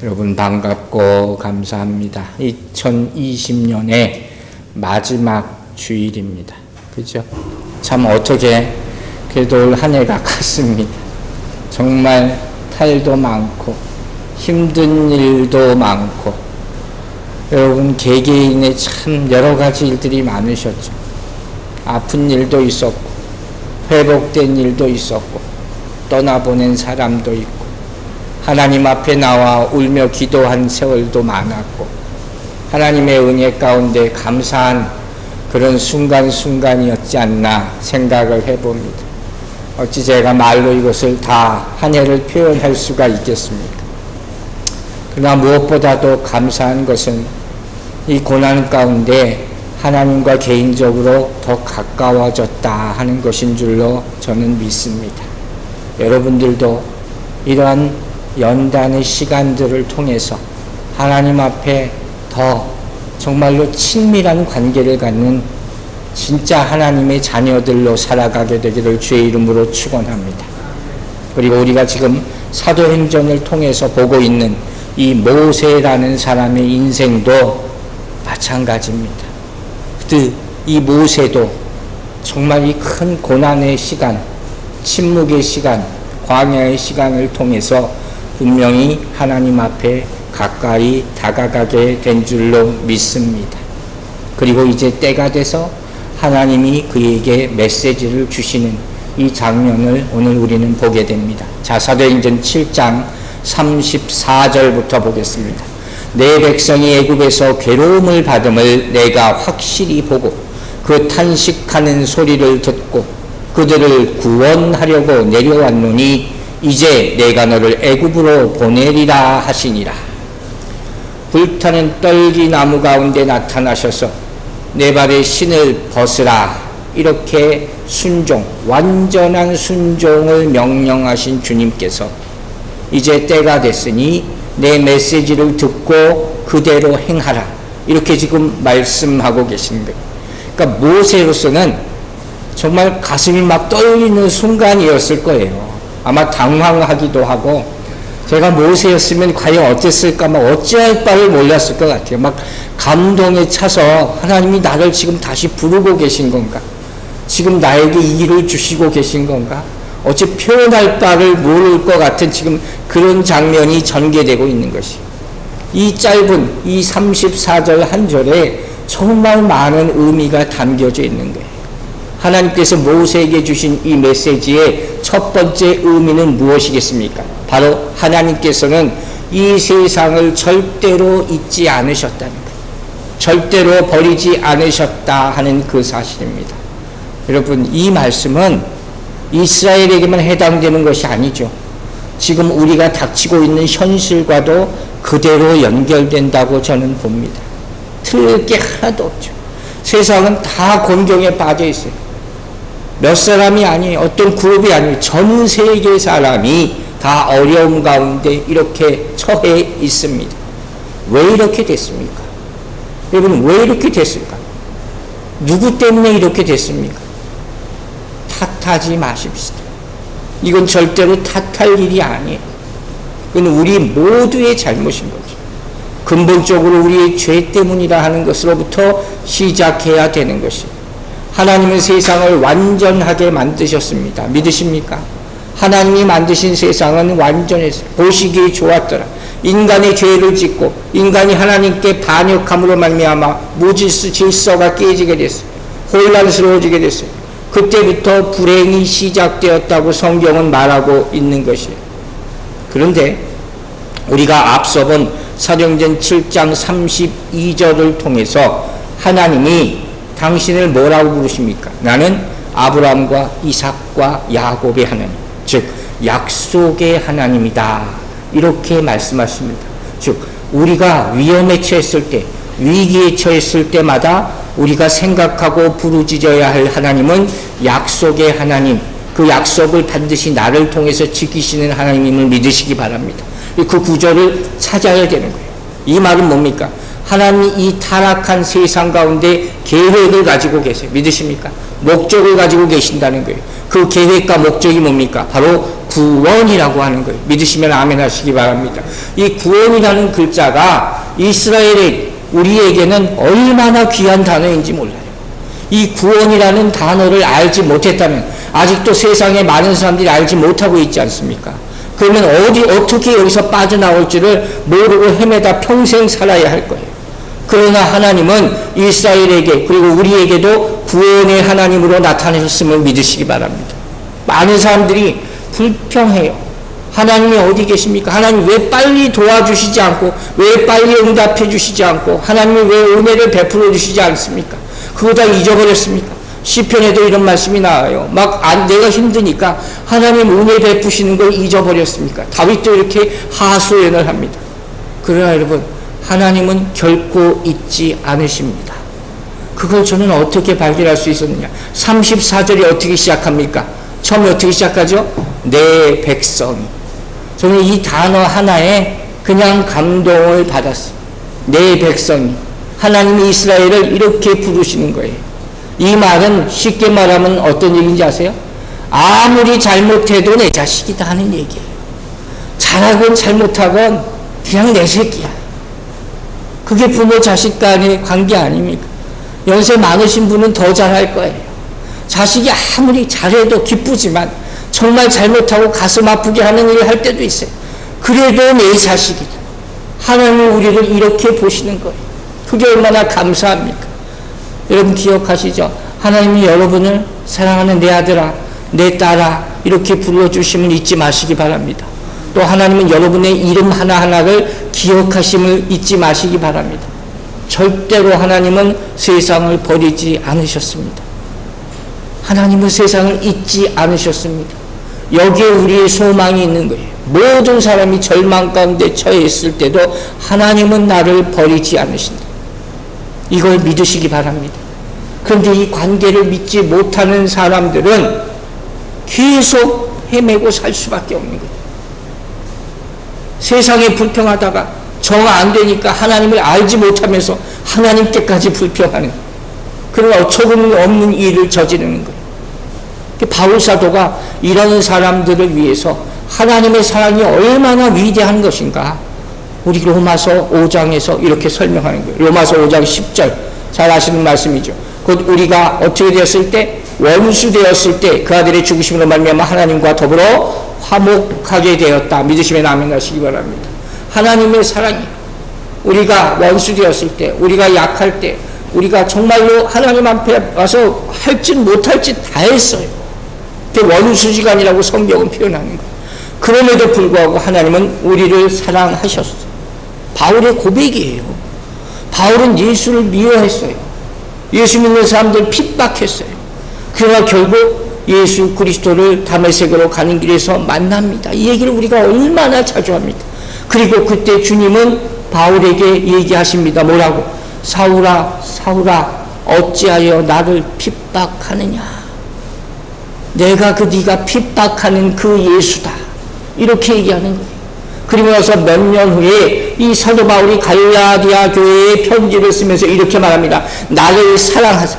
여러분 반갑고 감사합니다. 2020년의 마지막 주일입니다. 그죠? 참 어떻게 그래도 올 한 해가 갔습니다. 정말 탈도 많고 힘든 일도 많고 여러분 개개인의 참 여러 가지 일들이 많으셨죠. 아픈 일도 있었고 회복된 일도 있었고 떠나보낸 사람도 있고 하나님 앞에 나와 울며 기도한 세월도 많았고 하나님의 은혜 가운데 감사한 그런 순간순간이었지 않나 생각을 해봅니다. 어찌 제가 말로 이것을 다 한 해를 표현할 수가 있겠습니까? 그러나 무엇보다도 감사한 것은 이 고난 가운데 하나님과 개인적으로 더 가까워졌다 하는 것인 줄로 저는 믿습니다. 여러분들도 이러한 연단의 시간들을 통해서 하나님 앞에 더 정말로 친밀한 관계를 갖는 진짜 하나님의 자녀들로 살아가게 되기를 주의 이름으로 축원합니다. 그리고 우리가 지금 사도행전을 통해서 보고 있는 이 모세라는 사람의 인생도 마찬가지입니다. 이 모세도 정말 이 큰 고난의 시간, 침묵의 시간, 광야의 시간을 통해서 분명히 하나님 앞에 가까이 다가가게 된 줄로 믿습니다. 그리고 이제 때가 돼서 하나님이 그에게 메시지를 주시는 이 장면을 오늘 우리는 보게 됩니다. 자, 사도행전 7장 34절부터 보겠습니다. 내 백성이 애굽에서 괴로움을 받음을 내가 확실히 보고 그 탄식하는 소리를 듣고 그들을 구원하려고 내려왔노니 이제 내가 너를 애굽으로 보내리라 하시니라. 불타는 떨기나무 가운데 나타나셔서 내 발에 신을 벗으라 이렇게 완전한 순종을 명령하신 주님께서 이제 때가 됐으니 내 메시지를 듣고 그대로 행하라 이렇게 지금 말씀하고 계신 거예요. 그러니까 모세로서는 정말 가슴이 막 떨리는 순간이었을 거예요. 아마 당황하기도 하고 제가 모세였으면 과연 어땠을까 막 어찌할 바를 몰랐을 것 같아요. 막 감동에 차서 하나님이 나를 지금 다시 부르고 계신 건가? 지금 나에게 이 일을 주시고 계신 건가? 어찌 표현할 바를 모를 것 같은 지금 그런 장면이 전개되고 있는 것이 이 짧은 이 34절 한 절에 정말 많은 의미가 담겨져 있는 거예요. 하나님께서 모세에게 주신 이 메시지의 첫 번째 의미는 무엇이겠습니까? 바로 하나님께서는 이 세상을 절대로 잊지 않으셨다는 거예요. 절대로 버리지 않으셨다 하는 그 사실입니다. 여러분, 이 말씀은 이스라엘에게만 해당되는 것이 아니죠. 지금 우리가 닥치고 있는 현실과도 그대로 연결된다고 저는 봅니다. 틀릴 게 하나도 없죠. 세상은 다 곤경에 빠져 있어요. 몇 사람이 아니에요. 어떤 그룹이 아니에요. 전 세계 사람이 다 어려움 가운데 이렇게 처해 있습니다. 왜 이렇게 됐습니까? 여러분, 왜 이렇게 됐을까? 누구 때문에 이렇게 됐습니까? 탓하지 마십시다. 이건 절대로 탓할 일이 아니에요. 이건 우리 모두의 잘못인 거죠. 근본적으로 우리의 죄 때문이라 하는 것으로부터 시작해야 되는 것이 하나님은 세상을 완전하게 만드셨습니다. 믿으십니까? 하나님이 만드신 세상은 완전했어요. 보시기에 좋았더라. 인간의 죄를 짓고 인간이 하나님께 반역함으로 말미암아 무질서 질서가 깨지게 됐어요. 혼란스러워지게 됐어요. 그때부터 불행이 시작되었다고 성경은 말하고 있는 것이에요. 그런데 우리가 앞서 본 사도행전 7장 32절을 통해서 하나님이 당신을 뭐라고 부르십니까? 나는 아브라함과 이삭과 야곱의 하나님, 즉 약속의 하나님이다 이렇게 말씀하십니다. 즉 우리가 위험에 처했을 때, 위기에 처했을 때마다 우리가 생각하고 부르짖어야 할 하나님은 약속의 하나님, 그 약속을 반드시 나를 통해서 지키시는 하나님임을 믿으시기 바랍니다. 그 구절을 찾아야 되는 거예요. 이 말은 뭡니까? 하나님이 이 타락한 세상 가운데 계획을 가지고 계세요. 믿으십니까? 목적을 가지고 계신다는 거예요. 그 계획과 목적이 뭡니까? 바로 구원이라고 하는 거예요. 믿으시면 아멘 하시기 바랍니다. 이 구원이라는 글자가 이스라엘의 우리에게는 얼마나 귀한 단어인지 몰라요. 이 구원이라는 단어를 알지 못했다면 아직도 세상에 많은 사람들이 알지 못하고 있지 않습니까? 그러면 어떻게 여기서 빠져나올지를 모르고 헤매다 평생 살아야 할 거예요. 그러나 하나님은 이스라엘에게 그리고 우리에게도 구원의 하나님으로 나타내셨음을 믿으시기 바랍니다. 많은 사람들이 불평해요. 하나님이 어디 계십니까? 하나님 왜 빨리 도와주시지 않고, 왜 빨리 응답해 주시지 않고, 하나님이 왜 은혜를 베풀어 주시지 않습니까? 그거 다 잊어버렸습니까? 시편에도 이런 말씀이 나와요. 내가 힘드니까 하나님 은혜 베푸시는 걸 잊어버렸습니까? 다윗도 이렇게 하소연을 합니다. 그러나 여러분, 하나님은 결코 잊지 않으십니다. 그걸 저는 어떻게 발견할 수 있었느냐? 34절이 어떻게 시작합니까? 처음에 어떻게 시작하죠? 내 백성이. 저는 이 단어 하나에 그냥 감동을 받았어요. 내 백성이. 하나님이 이스라엘을 이렇게 부르시는 거예요. 이 말은 쉽게 말하면 어떤 얘기인지 아세요? 아무리 잘못해도 내 자식이다 하는 얘기예요. 잘하건 잘못하건 그냥 내 새끼야. 그게 부모 자식 간의 관계 아닙니까? 연세 많으신 분은 더 잘할 거예요. 자식이 아무리 잘해도 기쁘지만 정말 잘못하고 가슴 아프게 하는 일을 할 때도 있어요. 그래도 내 자식이다. 하나님은 우리를 이렇게 보시는 거예요. 그게 얼마나 감사합니까? 여러분 기억하시죠? 하나님이 여러분을 사랑하는 내 아들아, 내 딸아 이렇게 불러주심을 잊지 마시기 바랍니다. 또 하나님은 여러분의 이름 하나하나를 기억하심을 잊지 마시기 바랍니다. 절대로 하나님은 세상을 버리지 않으셨습니다. 하나님은 세상을 잊지 않으셨습니다. 여기에 우리의 소망이 있는 거예요. 모든 사람이 절망 가운데 처해 있을 때도 하나님은 나를 버리지 않으신다. 이걸 믿으시기 바랍니다. 그런데 이 관계를 믿지 못하는 사람들은 계속 헤매고 살 수밖에 없는 거예요. 세상에 불평하다가 정 안 되니까 하나님을 알지 못하면서 하나님께까지 불평하는, 그런 어처구니없는 일을 저지르는 거예요. 바울 사도가 이런 사람들을 위해서 하나님의 사랑이 얼마나 위대한 것인가 우리 로마서 5장에서 이렇게 설명하는 거예요. 로마서 5장 10절 잘 아시는 말씀이죠. 곧 우리가 어떻게 되었을 때, 원수 되었을 때 그 아들의 죽으심으로 말미암아 하나님과 더불어 화목하게 되었다. 믿으시면 아멘 하시기 바랍니다. 하나님의 사랑이, 우리가 원수 되었을 때, 우리가 약할 때, 우리가 정말로 하나님 앞에 와서 할 짓 못할 짓 다 했어요. 그게 원수지간이라고 성경은 표현하는 거예요. 그럼에도 불구하고 하나님은 우리를 사랑하셨어요. 바울의 고백이에요. 바울은 예수를 미워했어요. 예수 믿는 사람들 핍박했어요. 그러나 결국 예수 그리스도를 다메섹으로 가는 길에서 만납니다. 이 얘기를 우리가 얼마나 자주 합니다. 그리고 그때 주님은 바울에게 얘기하십니다. 뭐라고? 사울아, 사울아, 어찌하여 나를 핍박하느냐? 내가 네가 핍박하는 그 예수다. 이렇게 얘기하는 거예요. 그리고 나서 몇 년 후에 이 사도 바울이 갈라디아 교회에 편지를 쓰면서 이렇게 말합니다. 나를 사랑하사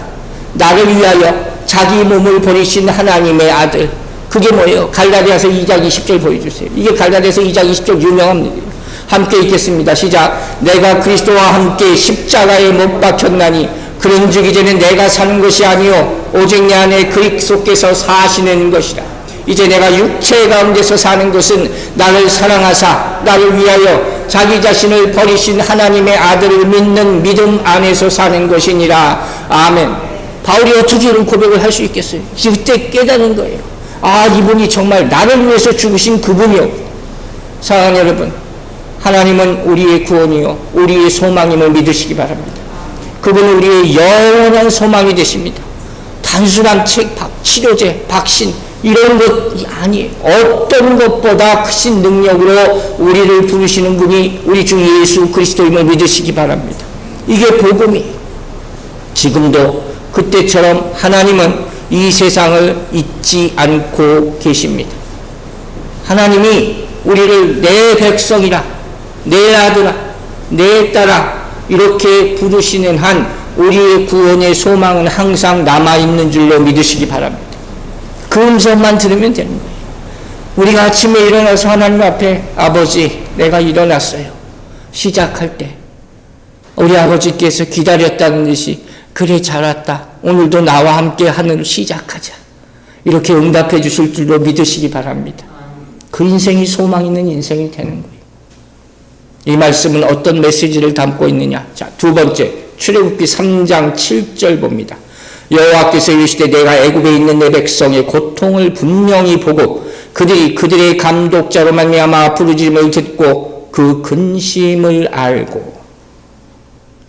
나를 위하여 자기 몸을 버리신 하나님의 아들. 그게 뭐예요? 갈라디아서 2장 20절 보여주세요. 이게 갈라디아서 2장 20절 유명합니다. 함께 읽겠습니다. 시작. 내가 그리스도와 함께 십자가에 못 박혔나니 그런즉 이제는 내가 사는 것이 아니요 오직 내 안에 그리스도께서 사시는 것이라. 이제 내가 육체 가운데서 사는 것은 나를 사랑하사 나를 위하여 자기 자신을 버리신 하나님의 아들을 믿는 믿음 안에서 사는 것이니라. 아멘. 바울이 어떻게 이런 고백을 할 수 있겠어요? 그때 깨닫는 거예요. 아, 이분이 정말 나를 위해서 죽으신 그분이요. 사랑하는 여러분, 하나님은 우리의 구원이요 우리의 소망임을 믿으시기 바랍니다. 그분은 우리의 영원한 소망이 되십니다. 단순한 책박, 치료제, 박신 이런 것이 아니에요. 어떤 것보다 크신 능력으로 우리를 부르시는 분이 우리 주 예수 그리스도임을 믿으시기 바랍니다. 이게 복음이에요. 지금도 그때처럼 하나님은 이 세상을 잊지 않고 계십니다. 하나님이 우리를 내 백성이라, 내 아들아, 내 딸아 이렇게 부르시는 한 우리의 구원의 소망은 항상 남아있는 줄로 믿으시기 바랍니다. 그 음성만 들으면 되는 거예요. 우리가 아침에 일어나서 하나님 앞에 아버지 내가 일어났어요. 시작할 때 우리 아버지께서 기다렸다는 듯이 그래 잘 왔다. 오늘도 나와 함께 하늘을 시작하자. 이렇게 응답해 주실 줄로 믿으시기 바랍니다. 그 인생이 소망 있는 인생이 되는 거예요. 이 말씀은 어떤 메시지를 담고 있느냐. 자, 두 번째 출애굽기 3장 7절 봅니다. 여호와께서 이르시되 내가 애굽에 있는 내 백성의 고통을 분명히 보고 그들의 감독자로 말미암아 부르짖음을 듣고 그 근심을 알고.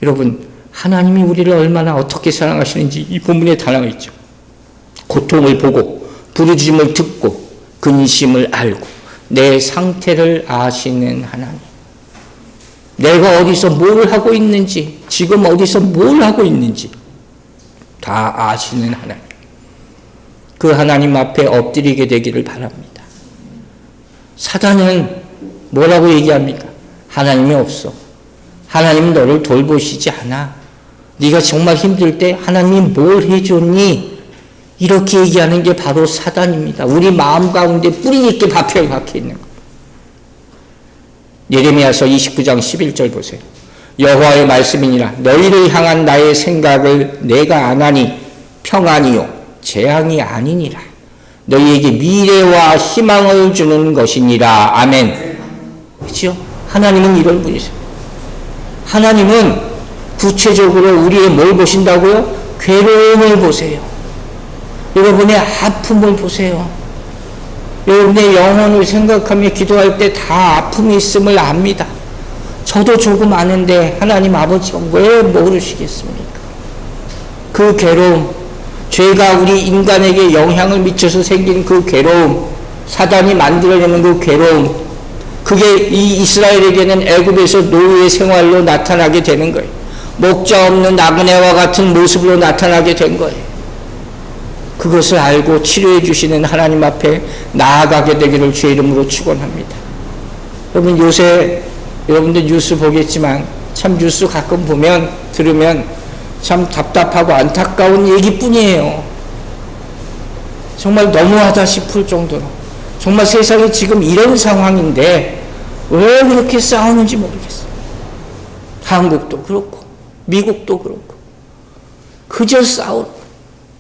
여러분 하나님이 우리를 얼마나 어떻게 사랑하시는지 이 본문에 다 나와 있죠. 고통을 보고 부르짖음을 듣고 근심을 알고 내 상태를 아시는 하나님. 내가 어디서 뭘 하고 있는지, 지금 어디서 뭘 하고 있는지 다 아시는 하나님. 그 하나님 앞에 엎드리게 되기를 바랍니다. 사단은 뭐라고 얘기합니까? 하나님이 없어. 하나님은 너를 돌보시지 않아. 네가 정말 힘들 때 하나님이 뭘 해줬니? 이렇게 얘기하는 게 바로 사단입니다. 우리 마음 가운데 뿌리 있게 박혀 있는 거. 예레미야서 29장 11절 보세요. 여호와의 말씀이니라 너희를 향한 나의 생각을 내가 아나니 평안이요 재앙이 아니니라. 너희에게 미래와 희망을 주는 것이니라. 아멘. 그렇죠? 하나님은 이런 분이세요. 하나님은 구체적으로 우리의 뭘 보신다고요? 괴로움을 보세요. 여러분의 아픔을 보세요. 여러분의 영혼을 생각하며 기도할 때 다 아픔이 있음을 압니다. 저도 조금 아는데 하나님 아버지가 왜 모르시겠습니까? 그 괴로움, 죄가 우리 인간에게 영향을 미쳐서 생긴 그 괴로움, 사단이 만들어내는 그 괴로움, 그게 이 이스라엘에게는 애굽에서 노예의 생활로 나타나게 되는 거예요. 목자 없는 나그네와 같은 모습으로 나타나게 된 거예요. 그것을 알고 치료해 주시는 하나님 앞에 나아가게 되기를 주의 이름으로 축원합니다. 여러분 요새 여러분들 뉴스 보겠지만 참 뉴스 가끔 보면 들으면 참 답답하고 안타까운 얘기뿐이에요. 정말 너무하다 싶을 정도로 정말 세상이 지금 이런 상황인데 왜 그렇게 싸우는지 모르겠어요. 한국도 그렇고 미국도 그렇고 그저 싸우고.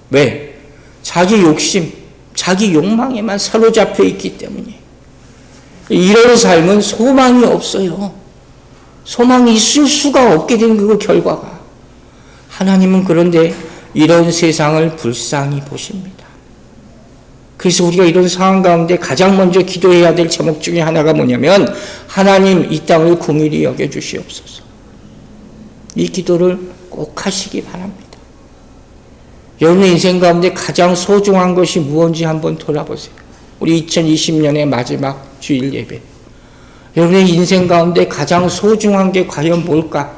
왜? 자기 욕심, 자기 욕망에만 사로잡혀 있기 때문에. 이런 삶은 소망이 없어요. 소망이 있을 수가 없게 된 그 결과가. 하나님은 그런데 이런 세상을 불쌍히 보십니다. 그래서 우리가 이런 상황 가운데 가장 먼저 기도해야 될 제목 중에 하나가 뭐냐면 하나님 이 땅을 긍휼히 여겨주시옵소서. 이 기도를 꼭 하시기 바랍니다. 여러분의 인생 가운데 가장 소중한 것이 무엇인지 한번 돌아보세요. 우리 2020년의 마지막 주일 예배. 여러분의 인생 가운데 가장 소중한 게 과연 뭘까?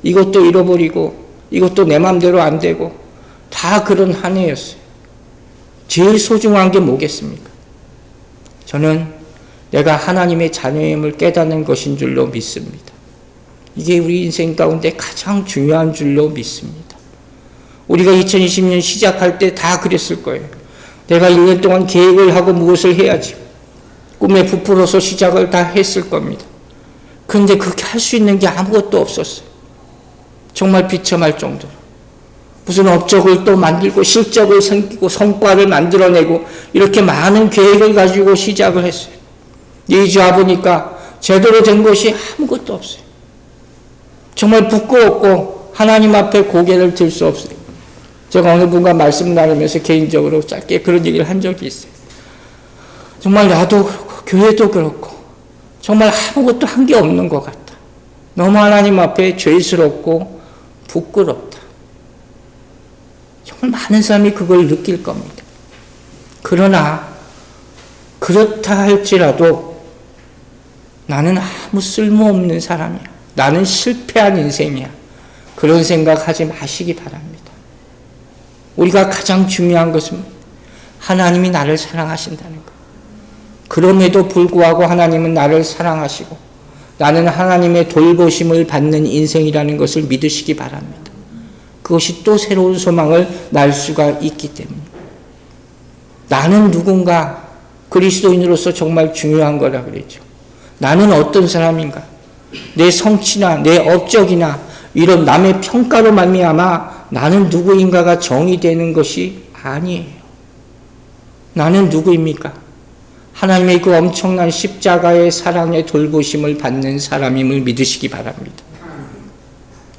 이것도 잃어버리고 이것도 내 마음대로 안 되고 다 그런 한 해였어요. 제일 소중한 게 뭐겠습니까? 저는 내가 하나님의 자녀임을 깨닫는 것인 줄로 믿습니다. 이게 우리 인생 가운데 가장 중요한 줄로 믿습니다. 우리가 2020년 시작할 때 다 그랬을 거예요. 내가 1년 동안 계획을 하고 무엇을 해야지. 꿈에 부풀어서 시작을 다 했을 겁니다. 그런데 그렇게 할 수 있는 게 아무것도 없었어요. 정말 비참할 정도로. 무슨 업적을 또 만들고 실적을 생기고 성과를 만들어내고 이렇게 많은 계획을 가지고 시작을 했어요. 2주 와보니까 제대로 된 것이 아무것도 없어요. 정말 부끄럽고 하나님 앞에 고개를 들 수 없어요. 제가 어느 분과 말씀 나누면서 개인적으로 짧게 그런 얘기를 한 적이 있어요. 정말 나도 그렇고 교회도 그렇고 정말 아무것도 한 게 없는 것 같다. 너무 하나님 앞에 죄스럽고 부끄럽다. 정말 많은 사람이 그걸 느낄 겁니다. 그러나 그렇다 할지라도 나는 아무 쓸모없는 사람이야. 나는 실패한 인생이야. 그런 생각하지 마시기 바랍니다. 우리가 가장 중요한 것은 하나님이 나를 사랑하신다는 것. 그럼에도 불구하고 하나님은 나를 사랑하시고 나는 하나님의 돌보심을 받는 인생이라는 것을 믿으시기 바랍니다. 그것이 또 새로운 소망을 날 수가 있기 때문에. 나는 누군가 그리스도인으로서 정말 중요한 거라 그랬죠. 나는 어떤 사람인가? 내 성취나 내 업적이나 이런 남의 평가로 말미암아 나는 누구인가가 정의되는 것이 아니에요. 나는 누구입니까? 하나님의 그 엄청난 십자가의 사랑의 돌보심을 받는 사람임을 믿으시기 바랍니다.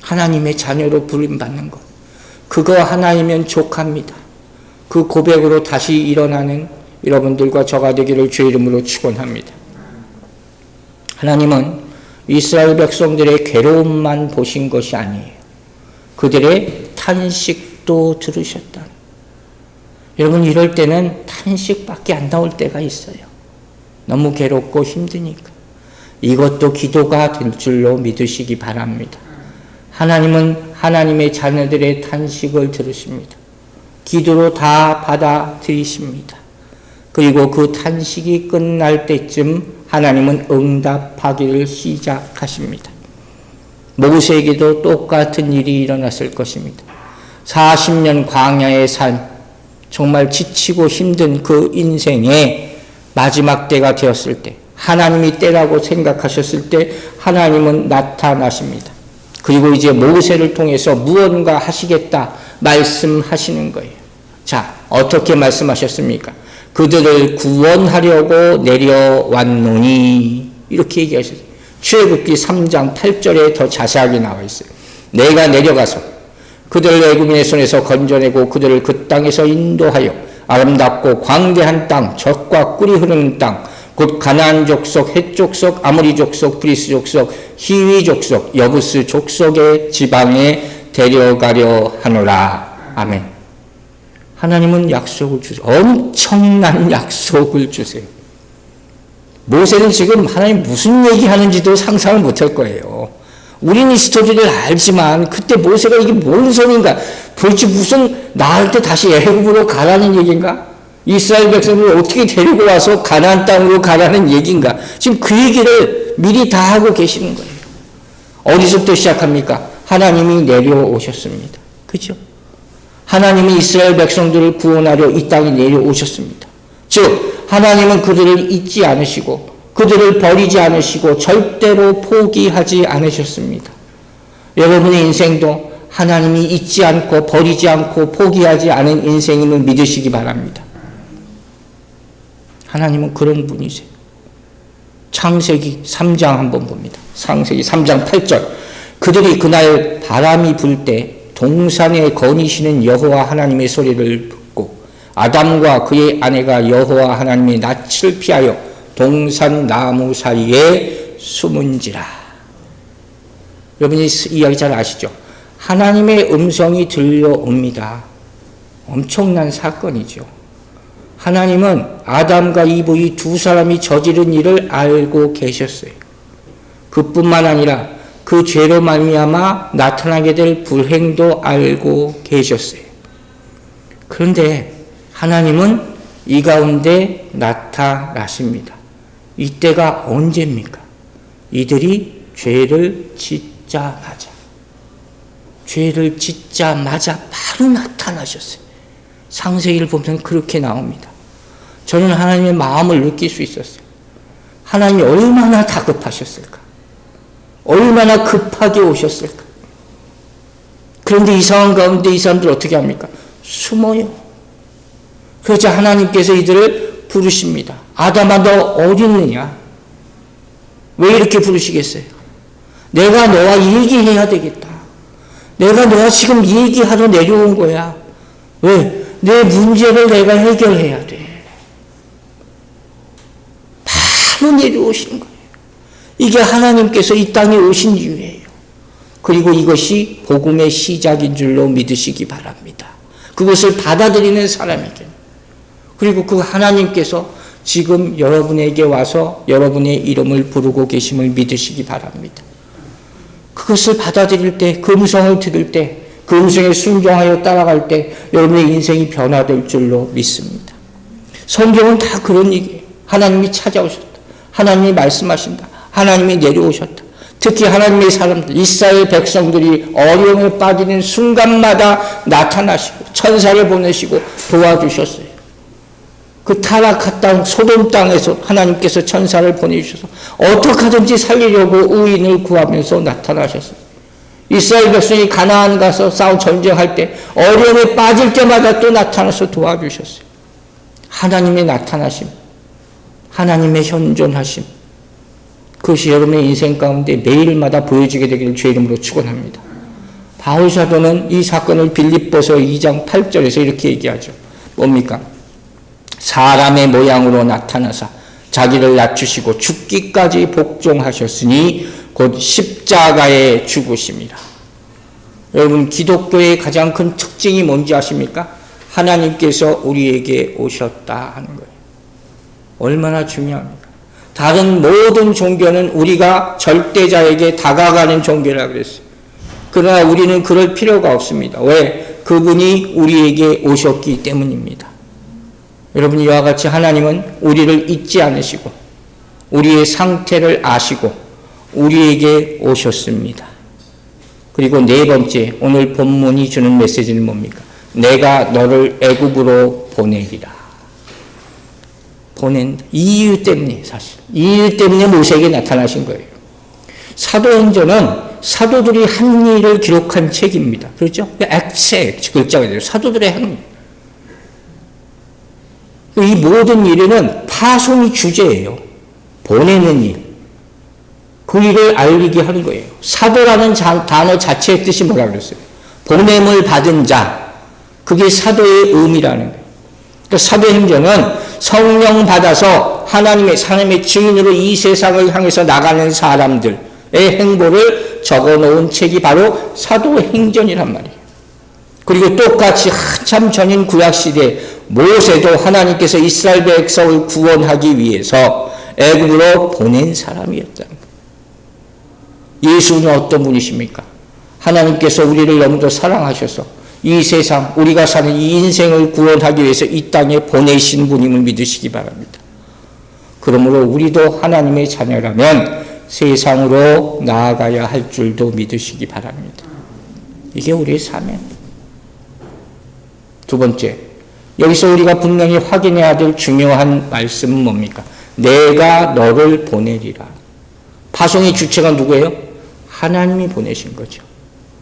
하나님의 자녀로 부름받는 것, 그거 하나이면 족합니다. 그 고백으로 다시 일어나는 여러분들과 저가 되기를 주의 이름으로 축원합니다. 하나님은 이스라엘 백성들의 괴로움만 보신 것이 아니에요. 그들의 탄식도 들으셨다. 여러분, 이럴 때는 탄식밖에 안 나올 때가 있어요. 너무 괴롭고 힘드니까. 이것도 기도가 될 줄로 믿으시기 바랍니다. 하나님은 하나님의 자녀들의 탄식을 들으십니다. 기도로 다 받아들이십니다. 그리고 그 탄식이 끝날 때쯤 하나님은 응답하기를 시작하십니다. 모세에게도 똑같은 일이 일어났을 것입니다. 40년 광야의 삶, 정말 지치고 힘든 그 인생의 마지막 때가 되었을 때, 하나님이 때라고 생각하셨을 때 하나님은 나타나십니다. 그리고 이제 모세를 통해서 무언가 하시겠다 말씀하시는 거예요. 자, 어떻게 말씀하셨습니까? 그들을 구원하려고 내려왔노니, 이렇게 얘기하셨어요. 출애굽기 3장 8절에 더 자세하게 나와 있어요. 내가 내려가서 그들을 애굽인의 손에서 건져내고 그들을 그 땅에서 인도하여 아름답고 광대한 땅, 젖과 꿀이 흐르는 땅, 곧 가나안 족속, 헷 족속, 아모리 족속, 브리스 족속, 히위 족속, 여부스 족속의 지방에 데려가려 하노라. 아멘. 하나님은 약속을 주세요. 엄청난 약속을 주세요. 모세는 지금 하나님 무슨 얘기하는지도 상상을 못할 거예요. 우리는 이 스토리를 알지만 그때 모세가 이게 뭔 소리인가? 도대체 무슨 나한테 다시 애굽으로 가라는 얘기인가? 이스라엘 백성을 어떻게 데리고 와서 가나안 땅으로 가라는 얘기인가? 지금 그 얘기를 미리 다 하고 계시는 거예요. 어디서부터 시작합니까? 하나님이 내려오셨습니다. 그죠? 하나님이 이스라엘 백성들을 구원하려 이 땅에 내려오셨습니다. 즉 하나님은 그들을 잊지 않으시고 그들을 버리지 않으시고 절대로 포기하지 않으셨습니다. 여러분의 인생도 하나님이 잊지 않고 버리지 않고 포기하지 않은 인생임을 믿으시기 바랍니다. 하나님은 그런 분이세요. 창세기 3장 한번 봅니다. 창세기 3장 8절. 그들이 그날 바람이 불 때 동산에 거니시는 여호와 하나님의 소리를 듣고 아담과 그의 아내가 여호와 하나님의 낯을 피하여 동산 나무 사이에 숨은지라. 여러분이 이야기 잘 아시죠? 하나님의 음성이 들려옵니다. 엄청난 사건이죠. 하나님은 아담과 이브 이 두 사람이 저지른 일을 알고 계셨어요. 그뿐만 아니라 그 죄로 말미암아 나타나게 될 불행도 알고 계셨어요. 그런데 하나님은 이 가운데 나타나십니다. 이때가 언제입니까? 이들이 죄를 짓자마자 바로 나타나셨어요. 창세기를 보면 그렇게 나옵니다. 저는 하나님의 마음을 느낄 수 있었어요. 하나님이 얼마나 다급하셨을까? 얼마나 급하게 오셨을까? 그런데 이 상황 가운데 이 사람들 어떻게 합니까? 숨어요. 그래서 하나님께서 이들을 부르십니다. 아담아, 너 어디 있느냐? 왜 이렇게 부르시겠어요? 내가 너와 얘기해야 되겠다. 내가 너와 지금 얘기하러 내려온 거야. 왜? 내 문제를 내가 해결해야 돼. 바로 내려오시는 거예요. 이게 하나님께서 이 땅에 오신 이유예요. 그리고 이것이 복음의 시작인 줄로 믿으시기 바랍니다. 그것을 받아들이는 사람에게. 그리고 그 하나님께서 지금 여러분에게 와서 여러분의 이름을 부르고 계심을 믿으시기 바랍니다. 그것을 받아들일 때, 그 음성을 들을 때, 그 음성에 순종하여 따라갈 때 여러분의 인생이 변화될 줄로 믿습니다. 성경은 다 그런 얘기예요. 하나님이 찾아오셨다. 하나님이 말씀하신다. 하나님이 내려오셨다. 특히 하나님의 사람들, 이스라엘 백성들이 어려움에 빠지는 순간마다 나타나시고 천사를 보내시고 도와주셨어요. 그 타락한 땅 소돔 땅에서 하나님께서 천사를 보내주셔서 어떻게 하든지 살리려고 의인을 구하면서 나타나셨어요. 이스라엘 백성이 가나안 가서 싸워 전쟁할 때 어려움에 빠질 때마다 또 나타나서 도와주셨어요. 하나님의 나타나심, 하나님의 현존하심, 그것이 여러분의 인생 가운데 매일마다 보여지게 되기를 주의 이름으로 축원합니다. 바울 사도는 이 사건을 빌립보서 2장 8절에서 이렇게 얘기하죠. 뭡니까? 사람의 모양으로 나타나사 자기를 낮추시고 죽기까지 복종하셨으니 곧 십자가에 죽으심이라. 여러분, 기독교의 가장 큰 특징이 뭔지 아십니까? 하나님께서 우리에게 오셨다 하는 거예요. 얼마나 중요합니까? 다른 모든 종교는 우리가 절대자에게 다가가는 종교라고 그랬어요. 그러나 우리는 그럴 필요가 없습니다. 왜? 그분이 우리에게 오셨기 때문입니다. 여러분, 이와 같이 하나님은 우리를 잊지 않으시고 우리의 상태를 아시고 우리에게 오셨습니다. 그리고 네 번째, 오늘 본문이 주는 메시지는 뭡니까? 내가 너를 애굽으로 보내리라. 보낸다. 이 이유 때문에, 사실 이 이유 때문에 모세에게 나타나신 거예요. 사도행전은 사도들이 한 일을 기록한 책입니다. 그렇죠? 액체 글자가 돼요. 사도들의 한 일. 이 모든 일에는 파송이 주제예요. 보내는 일. 그 일을 알리게 하는 거예요. 사도라는 단어 자체의 뜻이 뭐라고 그랬어요? 보냄을 받은 자. 그게 사도의 의미라는 거예요. 그러니까 사도행전은 성령 받아서 하나님의 증인으로 이 세상을 향해서 나가는 사람들의 행보를 적어놓은 책이 바로 사도행전이란 말이에요. 그리고 똑같이 한참 전인 구약시대 모세도 하나님께서 이스라엘 백성을 구원하기 위해서 애굽으로 보낸 사람이었다는 거예요. 예수는 어떤 분이십니까? 하나님께서 우리를 너무도 사랑하셔서 이 세상, 우리가 사는 이 인생을 구원하기 위해서 이 땅에 보내신 분임을 믿으시기 바랍니다. 그러므로 우리도 하나님의 자녀라면 세상으로 나아가야 할 줄도 믿으시기 바랍니다. 이게 우리의 사명입니다. 두 번째, 여기서 우리가 분명히 확인해야 될 중요한 말씀은 뭡니까? 내가 너를 보내리라. 파송의 주체가 누구예요? 하나님이 보내신 거죠.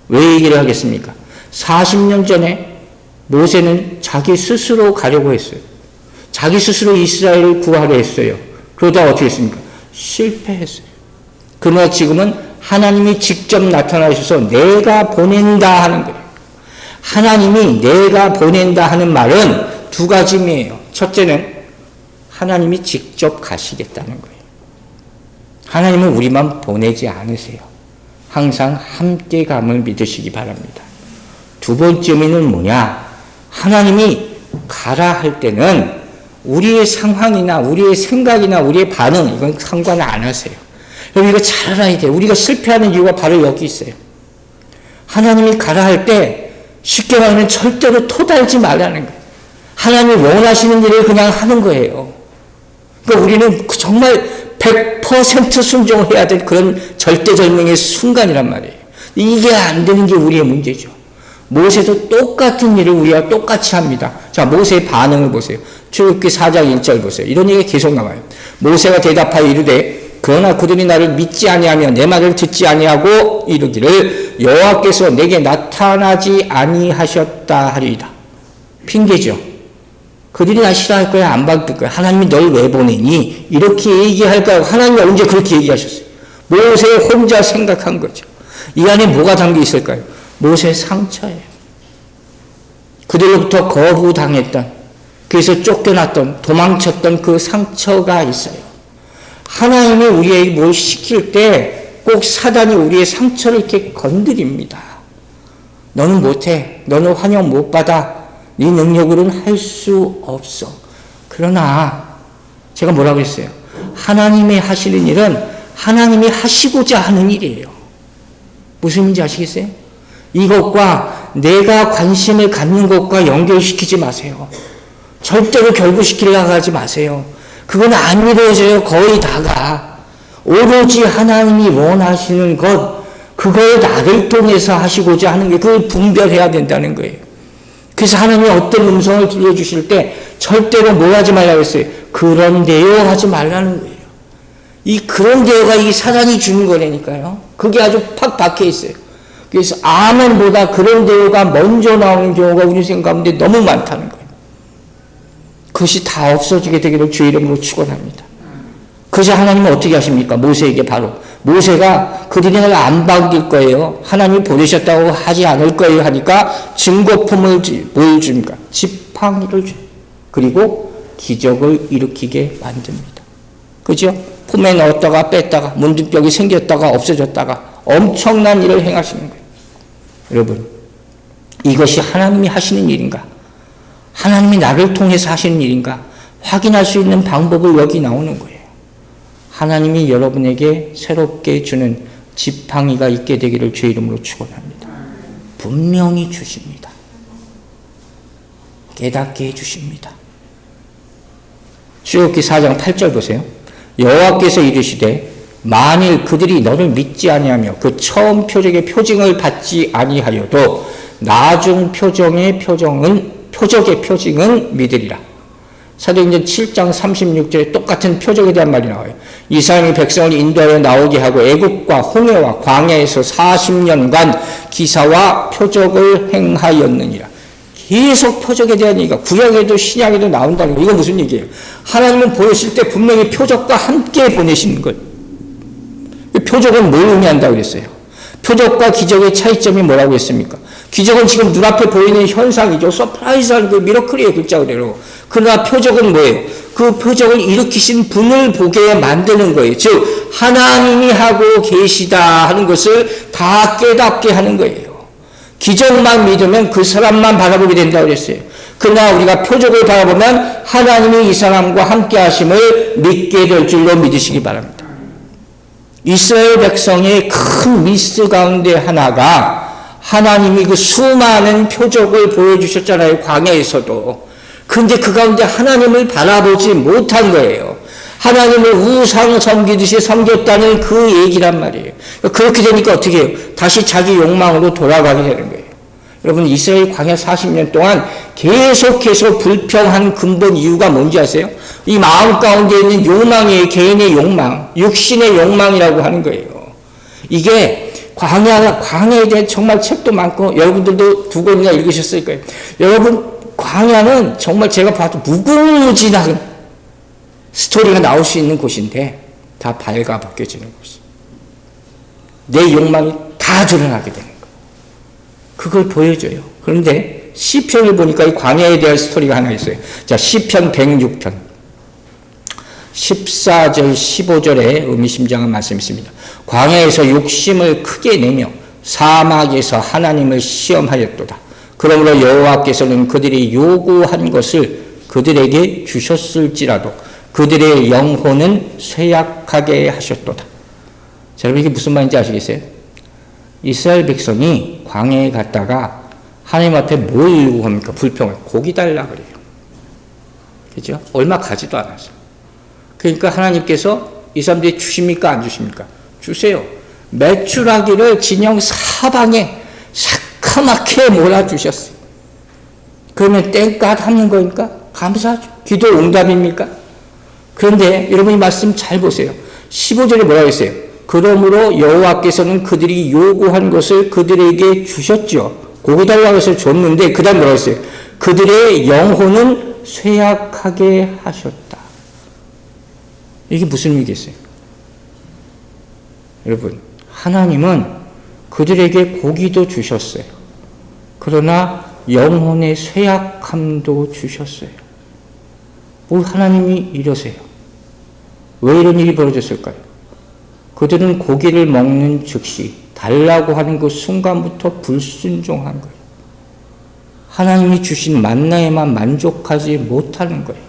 왜 얘기를 하겠습니까? 40년 전에 모세는 자기 스스로 가려고 했어요. 자기 스스로 이스라엘을 구하려 했어요. 그러다 어떻게 했습니까? 실패했어요. 그러나 지금은 하나님이 직접 나타나셔서 내가 보낸다 하는 거예요. 하나님이 내가 보낸다 하는 말은 두 가지 의미예요. 첫째는 하나님이 직접 가시겠다는 거예요. 하나님은 우리만 보내지 않으세요. 항상 함께 감을 믿으시기 바랍니다. 두 번째 의미는 뭐냐? 하나님이 가라 할 때는 우리의 상황이나 우리의 생각이나 우리의 반응, 이건 상관 안 하세요. 여러분, 이거 잘 알아야 돼요. 우리가 실패하는 이유가 바로 여기 있어요. 하나님이 가라 할 때 쉽게 말하면 절대로 토달지 말라는 거예요. 하나님이 원하시는 일을 그냥 하는 거예요. 그러니까 우리는 정말 100% 순종해야 될 그런 절대절명의 순간이란 말이에요. 이게 안 되는 게 우리의 문제죠. 모세도 똑같은 일을 우리와 똑같이 합니다. 자, 모세의 반응을 보세요. 출애굽기 4장 1절 보세요. 이런 얘기가 계속 나와요. 모세가 대답하여 이르되 그러나 그들이 나를 믿지 아니하며 내 말을 듣지 아니하고 이르기를 여호와께서 내게 나타나지 아니하셨다 하리이다. 핑계죠. 그들이 나 싫어할 거야, 안 받을 거야. 하나님이 널 왜 보내니? 이렇게 얘기할까요? 하나님이 언제 그렇게 얘기하셨어요? 모세 혼자 생각한 거죠. 이 안에 뭐가 담겨 있을까요? 모세의 상처예요. 그들로부터 거부당했던, 그래서 쫓겨났던, 도망쳤던 그 상처가 있어요. 하나님이 우리에게 뭘 시킬 때 꼭 사단이 우리의 상처를 이렇게 건드립니다. 너는 못해. 너는 환영 못 받아. 네 능력으로는 할 수 없어. 그러나 제가 뭐라고 했어요? 하나님이 하시는 일은 하나님이 하시고자 하는 일이에요. 무슨 말인지 아시겠어요? 이것과 내가 관심을 갖는 것과 연결시키지 마세요. 절대로 결부시키려고 하지 마세요. 그건 안 이루어져요. 거의 다가. 오로지 하나님이 원하시는 것, 그걸 나를 통해서 하시고자 하는 게, 그걸 분별해야 된다는 거예요. 그래서 하나님이 어떤 음성을 들려주실 때 절대로 뭘 하지 말라고 했어요? 그런데요 하지 말라는 거예요. 이 그런데요가 이 사단이 주는 거라니까요. 그게 아주 팍 박혀 있어요. 그래서 아멘보다 그런데요가 먼저 나오는 경우가 우리 생각 가운데 너무 많다는 거예요. 그것이 다 없어지게 되기를 주의 이름으로 축원합니다. 그래서 하나님은 어떻게 하십니까? 모세에게 바로 모세가 그들이 날 안 반길 거예요. 하나님이 보내셨다고 하지 않을 거예요 하니까 증거품을 뭘 줍니까? 지팡이를 줘요. 그리고 기적을 일으키게 만듭니다. 그죠? 품에 넣었다가 뺐다가 문둥병이 생겼다가 없어졌다가 엄청난 일을 행하시는 거예요. 여러분, 이것이 하나님이 하시는 일인가? 하나님이 나를 통해서 하시는 일인가? 확인할 수 있는 방법을 여기 나오는 거예요. 하나님이 여러분에게 새롭게 주는 지팡이가 있게 되기를 주의 이름으로 축원합니다. 분명히 주십니다. 깨닫게 해주십니다. 출애굽기 4장 8절 보세요. 여호와께서 이르시되 만일 그들이 너를 믿지 아니하며 그 처음 표적의 표징을 받지 아니하여도 나중 표적의 표징은 믿으리라. 사도행전 7장 36절에 똑같은 표적에 대한 말이 나와요. 이스라엘이 백성을 인도하여 나오게 하고 애국과 홍해와 광야에서 40년간 기사와 표적을 행하였느니라. 계속 표적에 대한 얘기가 구약에도 신약에도 나온다는 거. 이거 무슨 얘기예요? 하나님은 보내실 때 분명히 표적과 함께 보내시는 거예요. 표적은 뭘 의미한다고 그랬어요? 표적과 기적의 차이점이 뭐라고 했습니까? 기적은 지금 눈앞에 보이는 현상이죠. 서프라이즈하는 그 미러클이에요. 글자 그대로. 그러나 표적은 뭐예요? 그 표적을 일으키신 분을 보게 만드는 거예요. 즉 하나님이 하고 계시다 하는 것을 다 깨닫게 하는 거예요. 기적만 믿으면 그 사람만 바라보게 된다고 그랬어요. 그러나 우리가 표적을 바라보면 하나님이 이 사람과 함께 하심을 믿게 될 줄로 믿으시기 바랍니다. 이스라엘 백성의 큰 미스 가운데 하나가 하나님이 그 수많은 표적을 보여주셨잖아요. 광야에서도. 그런데 그 가운데 하나님을 바라보지 못한 거예요. 하나님을 우상 섬기듯이 섬겼다는 그 얘기란 말이에요. 그렇게 되니까 어떻게 해요? 다시 자기 욕망으로 돌아가게 되는 거예요. 여러분, 이스라엘 광야 40년 동안 계속해서 불평한 근본 이유가 뭔지 아세요? 이 마음 가운데 있는 욕망이에요. 개인의 욕망, 육신의 욕망이라고 하는 거예요. 이게 광야에 대해 정말 책도 많고 여러분들도 2권이나 읽으셨을 거예요. 여러분, 광야는 정말 제가 봐도 무궁무진한 스토리가 나올 수 있는 곳인데 다 발가 벗겨지는 곳이에요. 내 욕망이 다 드러나게 되는 거예요. 그걸 보여줘요. 그런데 시편을 보니까 이 광야에 대한 스토리가 하나 있어요. 자, 시편 106편 14절 15절에 의미심장한 말씀이 있습니다. 광야에서 욕심을 크게 내며 사막에서 하나님을 시험하였도다. 그러므로 여호와께서는 그들이 요구한 것을 그들에게 주셨을지라도 그들의 영혼은 쇠약하게 하셨도다. 자, 여러분, 이게 무슨 말인지 아시겠어요? 이스라엘 백성이 광야에 갔다가 하나님 앞에 뭘 요구합니까? 불평을. 고기 달라 그래요. 그죠? 얼마 가지도 않았어요. 그러니까 하나님께서 이 사람들이 주십니까? 안 주십니까? 주세요. 메추라기를 진영 사방에 새카맣게 몰아주셨어요. 그러면 땡갓 하는 거니까 감사하죠. 기도 응답입니까? 그런데 여러분 이 말씀 잘 보세요. 15절에 뭐라고 했어요? 그러므로 여호와께서는 그들이 요구한 것을 그들에게 주셨죠. 고기 달라고 해서 줬는데 그 다음 뭐라고 했어요? 그들의 영혼은 쇠약하게 하셨다. 이게 무슨 의미겠어요? 여러분, 하나님은 그들에게 고기도 주셨어요. 그러나 영혼의 쇠약함도 주셨어요. 뭐 하나님이 이러세요? 왜 이런 일이 벌어졌을까요? 그들은 고기를 먹는 즉시 달라고 하는 그 순간부터 불순종한 거예요. 하나님이 주신 만나에만 만족하지 못하는 거예요.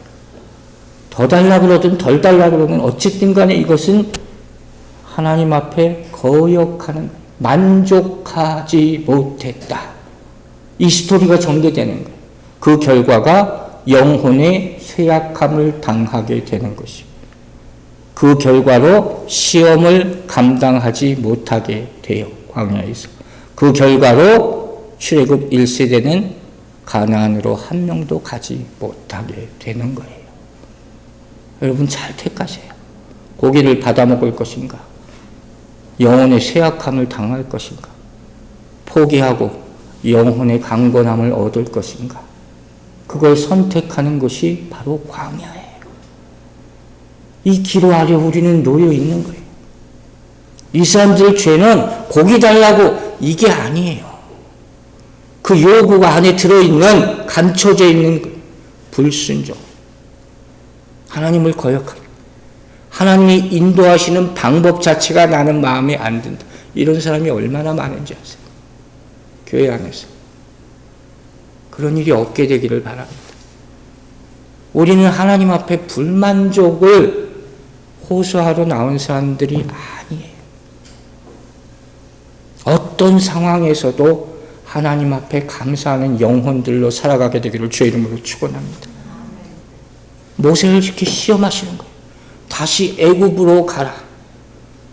더 달라 그러든 덜 달라 그러든 어쨌든 간에 이것은 하나님 앞에 거역하는, 만족하지 못했다. 이 스토리가 전개되는 거예요. 그 결과가 영혼의 쇠약함을 당하게 되는 것이고 그 결과로 시험을 감당하지 못하게 돼요. 광야에서. 그 결과로 출애굽 1세대는 가나안으로 한 명도 가지 못하게 되는 거예요. 여러분 잘 택하세요. 고기를 받아먹을 것인가? 영혼의 쇠약함을 당할 것인가? 포기하고 영혼의 강건함을 얻을 것인가? 그걸 선택하는 것이 바로 광야예요. 이 기로 아래 우리는 놓여 있는 거예요. 이 사람들 죄는 고기 달라고 이게 아니에요. 그 요구가 안에 들어있는, 감춰져 있는 불순종. 하나님을 거역합니다. 하나님이 인도하시는 방법 자체가 나는 마음에 안 든다. 이런 사람이 얼마나 많은지 아세요? 교회 안에서. 그런 일이 없게 되기를 바랍니다. 우리는 하나님 앞에 불만족을 호소하러 나온 사람들이 아니에요. 어떤 상황에서도 하나님 앞에 감사하는 영혼들로 살아가게 되기를 주의 이름으로 축원합니다. 모세를 이렇게 시험하시는 거예요. 다시 애굽으로 가라.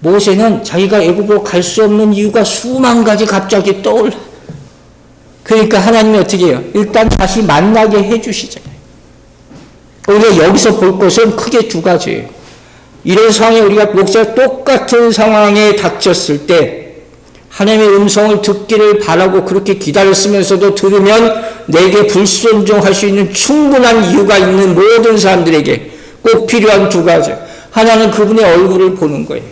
모세는 자기가 애굽으로 갈 수 없는 이유가 수만 가지 갑자기 떠올라. 그러니까 하나님이 어떻게 해요? 일단 다시 만나게 해주시잖아요. 우리가 여기서 볼 것은 크게 두 가지예요. 이런 상황에 우리가 목사가 똑같은 상황에 닥쳤을 때 하나님의 음성을 듣기를 바라고 그렇게 기다렸으면서도 들으면 내게 불순종할 수 있는 충분한 이유가 있는 모든 사람들에게 꼭 필요한 두 가지. 하나는 그분의 얼굴을 보는 거예요.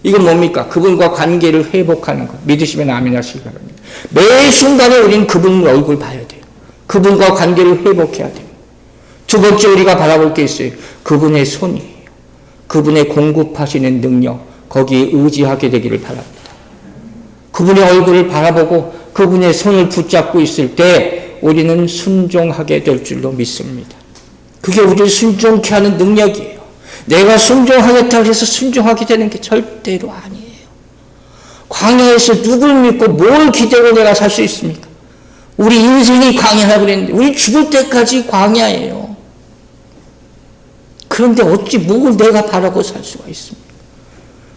이건 뭡니까? 그분과 관계를 회복하는 것. 믿으시면 아멘 하시기 바랍니다. 매 순간에 우리는 그분 얼굴 봐야 돼요. 그분과 관계를 회복해야 돼요. 두 번째 우리가 바라볼 게 있어요. 그분의 손이에요. 그분의 공급하시는 능력, 거기에 의지하게 되기를 바랍니다. 그분의 얼굴을 바라보고 그분의 손을 붙잡고 있을 때 우리는 순종하게 될 줄로 믿습니다. 그게 우리를 순종케 하는 능력이에요. 내가 순종하겠다고 해서 순종하게 되는 게 절대로 아니에요. 광야에서 누굴 믿고 뭘 기대고 내가 살 수 있습니까? 우리 인생이 광야라고 그랬는데 우리 죽을 때까지 광야예요. 그런데 어찌 뭘 내가 바라고 살 수가 있습니까?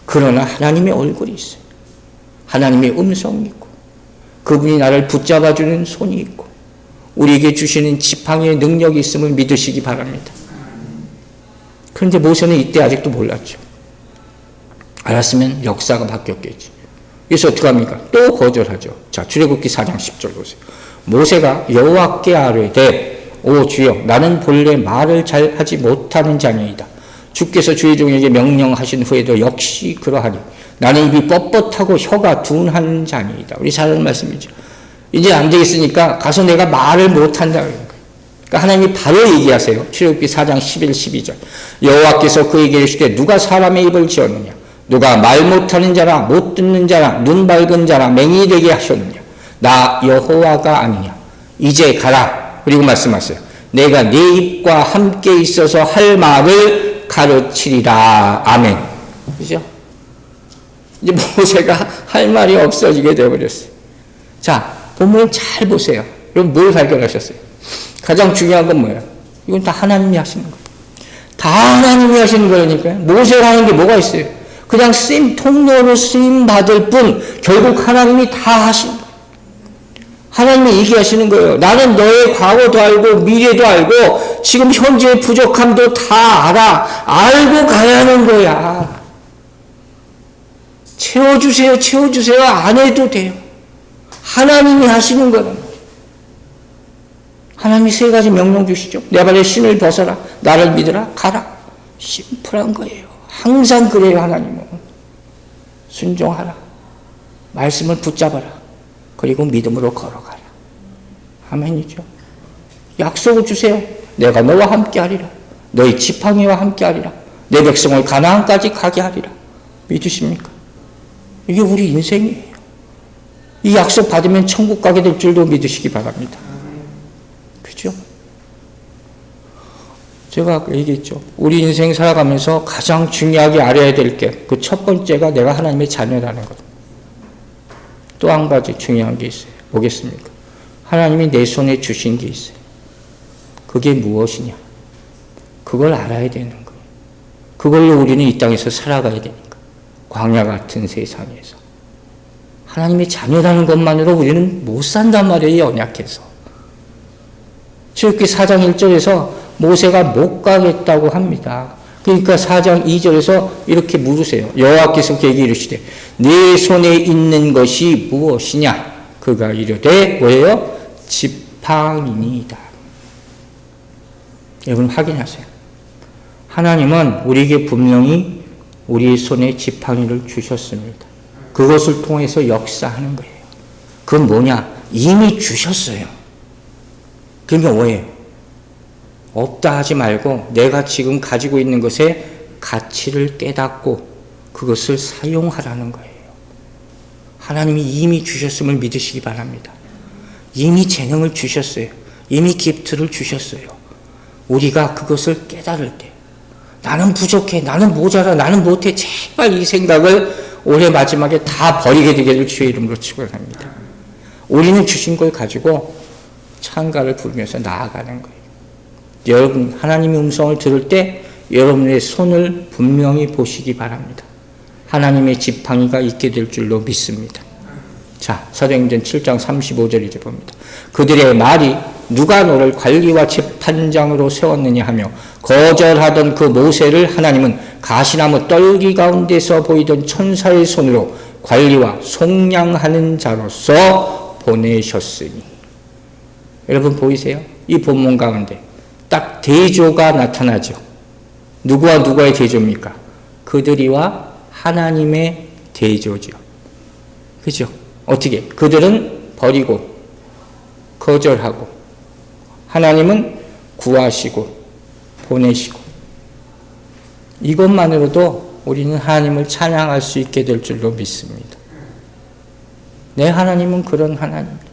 그러나 하나님의 얼굴이 있어요. 하나님의 음성이 있고 그분이 나를 붙잡아주는 손이 있고 우리에게 주시는 지팡이의 능력이 있음을 믿으시기 바랍니다. 그런데 모세는 이때 아직도 몰랐죠. 알았으면 역사가 바뀌었겠지. 그래서 어떻게 합니까? 또 거절하죠. 자, 출애굽기 4장 10절 보세요. 모세가 여호와께 아뢰되 오 주여 나는 본래 말을 잘 하지 못하는 자니이다. 주께서 주의 종에게 명령하신 후에도 역시 그러하니 나는 입이 뻣뻣하고 혀가 둔한 자니이다. 우리 잘 아는 말씀이죠. 이제 안 되겠으니까 가서 내가 말을 못한다. 그러니까 하나님이 바로 얘기하세요. 출애굽기 4장 11, 12절. 여호와께서 그에게 이르시되 누가 사람의 입을 지었느냐? 누가 말 못하는 자라 못 듣는 자라 눈 밝은 자라 맹인이 되게 하셨느냐? 나 여호와가 아니냐? 이제 가라. 그리고 말씀하세요. 내가 네 입과 함께 있어서 할 말을 가르치리라. 아멘. 그죠? 이제 모세가 할 말이 없어지게 되어버렸어요. 자, 본문을 잘 보세요. 여러분 뭘 발견하셨어요? 가장 중요한 건 뭐예요? 이건 다 하나님이 하시는 거예요. 다 하나님이 하시는 거니까요. 모세가 하는 게 뭐가 있어요? 그냥 쓰임, 통로로 쓰임 받을 뿐 결국 하나님이 다 하시는 거예요. 하나님이 얘기하시는 거예요. 나는 너의 과거도 알고 미래도 알고 지금 현재의 부족함도 다 알아. 알고 가야 하는 거야. 채워주세요. 채워주세요. 안 해도 돼요. 하나님이 하시는 거란 말이에요. 하나님이 세 가지 명령 주시죠. 내 발에 신을 벗어라. 나를 믿으라. 가라. 심플한 거예요. 항상 그래요. 하나님은. 순종하라. 말씀을 붙잡아라. 그리고 믿음으로 걸어가라. 아멘이죠. 약속을 주세요. 내가 너와 함께 하리라. 너의 지팡이와 함께 하리라. 내 백성을 가나안까지 가게 하리라. 믿으십니까? 이게 우리 인생이에요. 이 약속 받으면 천국 가게 될 줄도 믿으시기 바랍니다. 그죠? 제가 아까 얘기했죠. 우리 인생 살아가면서 가장 중요하게 알아야 될 게 그 첫 번째가 내가 하나님의 자녀라는 것. 또 한 가지 중요한 게 있어요. 뭐겠습니까? 하나님이 내 손에 주신 게 있어요. 그게 무엇이냐? 그걸 알아야 되는 거예요. 그걸로 우리는 이 땅에서 살아가야 되는 거예요. 광야 같은 세상에서. 하나님의 자녀라는 것만으로 우리는 못 산단 말이에요. 연약해서. 출애굽기 4장 1절에서 모세가 못 가겠다고 합니다. 그러니까 4장 2절에서 이렇게 물으세요. 여호와께서 그에게 이르시되 네 손에 있는 것이 무엇이냐? 그가 이르되 뭐예요? 지팡이니이다. 여러분 확인하세요. 하나님은 우리에게 분명히 우리 손에 지팡이를 주셨습니다. 그것을 통해서 역사하는 거예요. 그건 뭐냐? 이미 주셨어요. 그러니까 뭐예요? 없다 하지 말고 내가 지금 가지고 있는 것의 가치를 깨닫고 그것을 사용하라는 거예요. 하나님이 이미 주셨음을 믿으시기 바랍니다. 이미 재능을 주셨어요. 이미 기프트를 주셨어요. 우리가 그것을 깨달을 때 나는 부족해, 나는 모자라, 나는 못해, 제발 이 생각을 올해 마지막에 다 버리게 되기를 주의 이름으로 축원합니다. 우리는 주신 걸 가지고 찬가를 부르면서 나아가는 거예요. 여러분 하나님의 음성을 들을 때 여러분의 손을 분명히 보시기 바랍니다. 하나님의 지팡이가 있게 될 줄로 믿습니다. 자, 사도행전 7장 35절 이제 봅니다. 그들의 말이 누가 너를 관리와 재판장으로 세웠느냐 하며 거절하던 그 모세를 하나님은 가시나무 떨기 가운데서 보이던 천사의 손으로 관리와 속량하는 자로서 보내셨으니. 여러분 보이세요? 이 본문 가운데 딱 대조가 나타나죠. 누구와 누구의 대조입니까? 그들이와 하나님의 대조죠. 그죠? 어떻게? 그들은 버리고 거절하고 하나님은 구하시고 보내시고 이것만으로도 우리는 하나님을 찬양할 수 있게 될 줄로 믿습니다. 내 하나님은 그런 하나님입니다.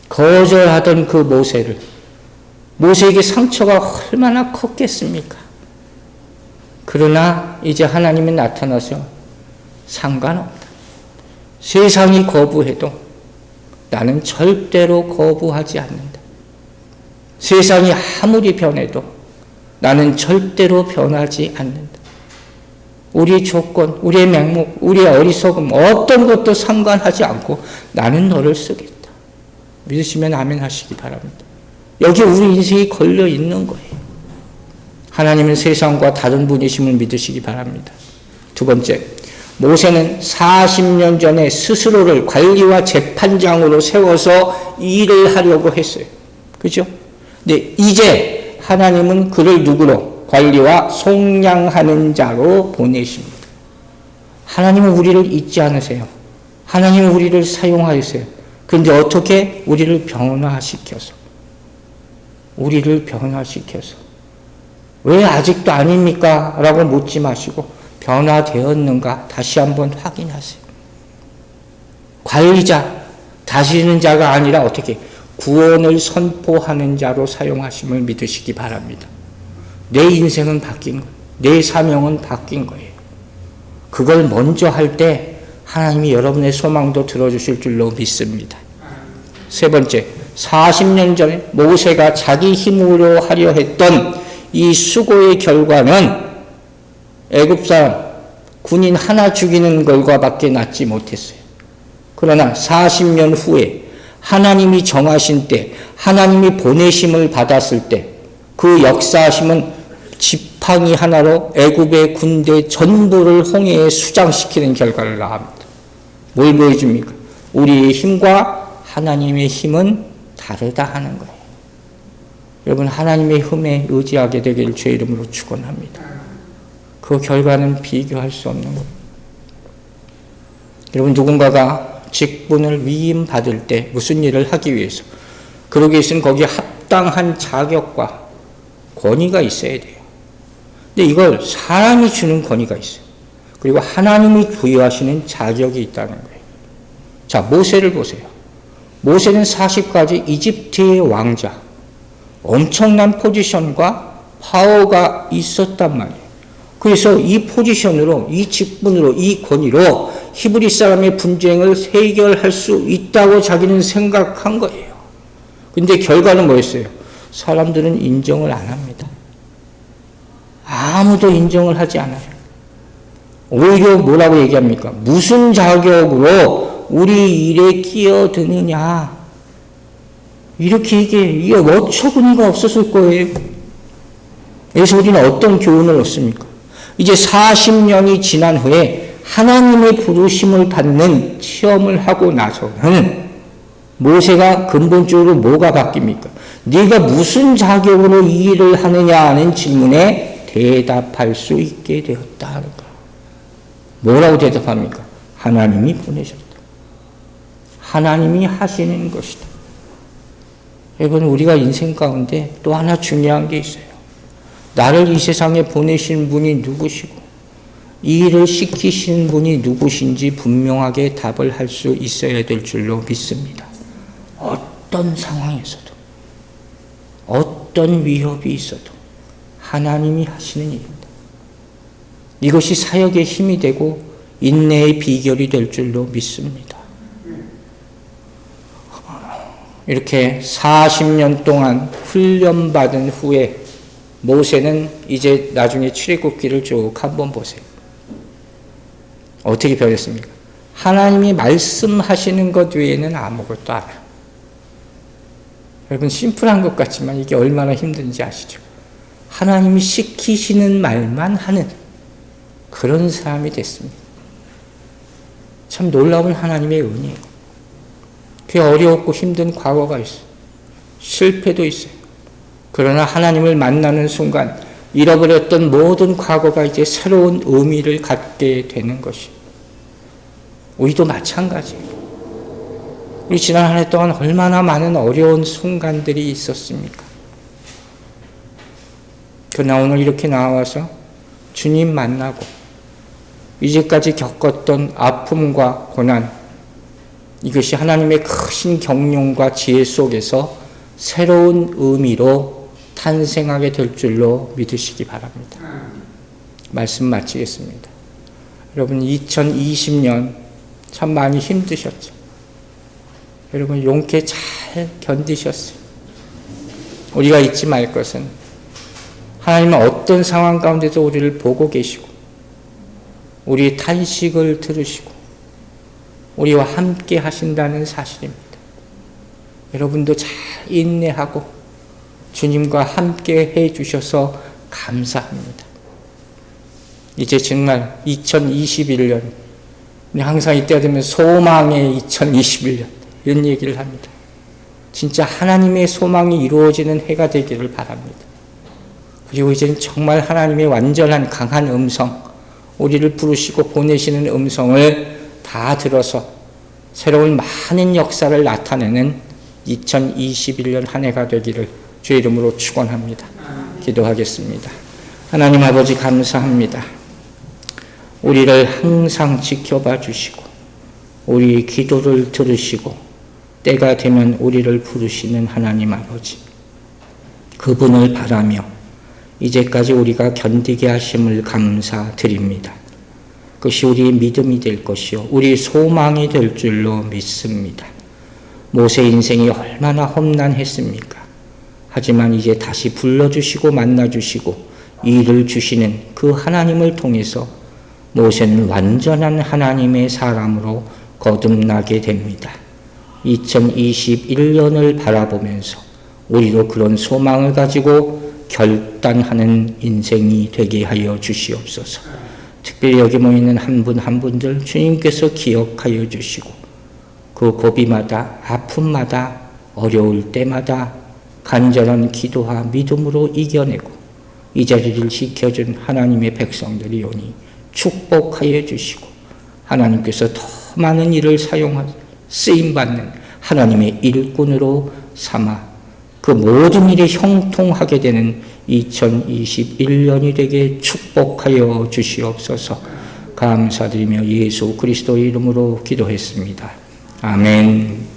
거절하던 그 모세에게 상처가 얼마나 컸겠습니까? 그러나 이제 하나님이 나타나서 상관없다. 세상이 거부해도 나는 절대로 거부하지 않는다. 세상이 아무리 변해도 나는 절대로 변하지 않는다. 우리의 조건, 우리의 맹목, 우리의 어리석음 어떤 것도 상관하지 않고 나는 너를 쓰겠다. 믿으시면 아멘 하시기 바랍니다. 여기 우리 인생이 걸려 있는 거예요. 하나님은 세상과 다른 분이심을 믿으시기 바랍니다. 두 번째, 모세는 40년 전에 스스로를 관리와 재판장으로 세워서 일을 하려고 했어요. 그죠? 근데 이제 하나님은 그를 누구로? 관리와 속량하는 자로 보내십니다. 하나님은 우리를 잊지 않으세요. 하나님은 우리를 사용하세요. 그런데 어떻게? 우리를 변화시켜서. 왜 아직도 아닙니까? 라고 묻지 마시고 변화되었는가 다시 한번 확인하세요. 관리자, 다스리는 자가 아니라 어떻게? 구원을 선포하는 자로 사용하심을 믿으시기 바랍니다. 내 인생은 바뀐 거예요. 내 사명은 바뀐 거예요. 그걸 먼저 할 때 하나님이 여러분의 소망도 들어주실 줄로 믿습니다. 세 번째, 40년 전에 모세가 자기 힘으로 하려 했던 이 수고의 결과는 애굽 사람 군인 하나 죽이는 결과밖에 낳지 못했어요. 그러나 40년 후에 하나님이 정하신 때, 하나님이 보내심을 받았을 때 그 역사하심은 지팡이 하나로 애굽의 군대 전부를 홍해에 수장시키는 결과를 낳습니다. 뭘 보여줍니까? 우리의 힘과 하나님의 힘은 다르다 하는 거예요. 여러분 하나님의 힘에 의지하게 되기를 주의 이름으로 축원합니다. 그 결과는 비교할 수 없는 거예요. 여러분 누군가가 직분을 위임받을 때 무슨 일을 하기 위해서 그러기 위해서는 거기에 합당한 자격과 권위가 있어야 돼요. 근데 이걸 사람이 주는 권위가 있어요. 그리고 하나님이 부여하시는 자격이 있다는 거예요. 자, 모세를 보세요. 모세는 40까지 이집트의 왕자, 엄청난 포지션과 파워가 있었단 말이에요. 그래서 이 포지션으로, 이 직분으로, 이 권위로 히브리 사람의 분쟁을 해결할 수 있다고 자기는 생각한 거예요. 근데 결과는 뭐였어요? 사람들은 인정을 안 합니다. 아무도 인정을 하지 않아요. 오히려 뭐라고 얘기합니까? 무슨 자격으로 우리 일에 끼어드느냐? 이렇게 이게 어처구니가 없었을 거예요. 그래서 우리는 어떤 교훈을 얻습니까? 이제 40년이 지난 후에 하나님의 부르심을 받는 체험을 하고 나서는 모세가 근본적으로 뭐가 바뀝니까? 네가 무슨 자격으로 이 일을 하느냐 하는 질문에 대답할 수 있게 되었다 하는 거야. 뭐라고 대답합니까? 하나님이 보내셨다. 하나님이 하시는 것이다. 여러분, 우리가 인생 가운데 또 하나 중요한 게 있어요. 나를 이 세상에 보내신 분이 누구시고 이 일을 시키신 분이 누구신지 분명하게 답을 할 수 있어야 될 줄로 믿습니다. 어떤 상황에서도 어떤 위협이 있어도 하나님이 하시는 일입니다. 이것이 사역의 힘이 되고 인내의 비결이 될 줄로 믿습니다. 이렇게 40년 동안 훈련받은 후에 모세는 이제 나중에 출애굽기를 쭉 한번 보세요. 어떻게 변했습니까? 하나님이 말씀하시는 것 외에는 아무것도 안 해요. 여러분, 심플한 것 같지만 이게 얼마나 힘든지 아시죠? 하나님이 시키시는 말만 하는 그런 사람이 됐습니다. 참 놀라운 하나님의 은혜예요. 그 어려웠고 힘든 과거가 있어요. 실패도 있어요. 그러나 하나님을 만나는 순간 잃어버렸던 모든 과거가 이제 새로운 의미를 갖게 되는 것이. 우리도 마찬가지예요. 우리 지난 한 해 동안 얼마나 많은 어려운 순간들이 있었습니까? 그러나 오늘 이렇게 나와서 주님 만나고 이제까지 겪었던 아픔과 고난, 이것이 하나님의 크신 경륜과 지혜 속에서 새로운 의미로 탄생하게 될 줄로 믿으시기 바랍니다. 말씀 마치겠습니다. 여러분, 2020년 참 많이 힘드셨죠? 여러분, 용케 잘 견디셨어요. 우리가 잊지 말 것은 하나님은 어떤 상황 가운데도 우리를 보고 계시고 우리의 탄식을 들으시고 우리와 함께 하신다는 사실입니다. 여러분도 잘 인내하고 주님과 함께 해주셔서 감사합니다. 이제 정말 2021년, 항상 이때가 되면 소망의 2021년 이런 얘기를 합니다. 진짜 하나님의 소망이 이루어지는 해가 되기를 바랍니다. 그리고 이제는 정말 하나님의 완전한 강한 음성, 우리를 부르시고 보내시는 음성을 다 들어서 새로운 많은 역사를 나타내는 2021년 한 해가 되기를 주의 이름으로 축원합니다. 기도하겠습니다. 하나님 아버지, 감사합니다. 우리를 항상 지켜봐 주시고 우리 기도를 들으시고 때가 되면 우리를 부르시는 하나님 아버지, 그분을 바라며 이제까지 우리가 견디게 하심을 감사드립니다. 그것이 우리의 믿음이 될 것이요 우리 소망이 될 줄로 믿습니다. 모세 인생이 얼마나 험난했습니까? 하지만 이제 다시 불러주시고 만나주시고 일을 주시는 그 하나님을 통해서 모세는 완전한 하나님의 사람으로 거듭나게 됩니다. 2021년을 바라보면서 우리도 그런 소망을 가지고 결단하는 인생이 되게 하여 주시옵소서. 특별히 여기 모이는 한 분 한 분들 주님께서 기억하여 주시고 그 고비마다 아픔마다 어려울 때마다 간절한 기도와 믿음으로 이겨내고 이 자리를 지켜준 하나님의 백성들이 오니 축복하여 주시고 하나님께서 더 많은 일을 사용하여 쓰임받는 하나님의 일꾼으로 삼아 그 모든 일에 형통하게 되는 2021년이 되게 축복하여 주시옵소서. 감사드리며 예수 그리스도의 이름으로 기도했습니다. 아멘.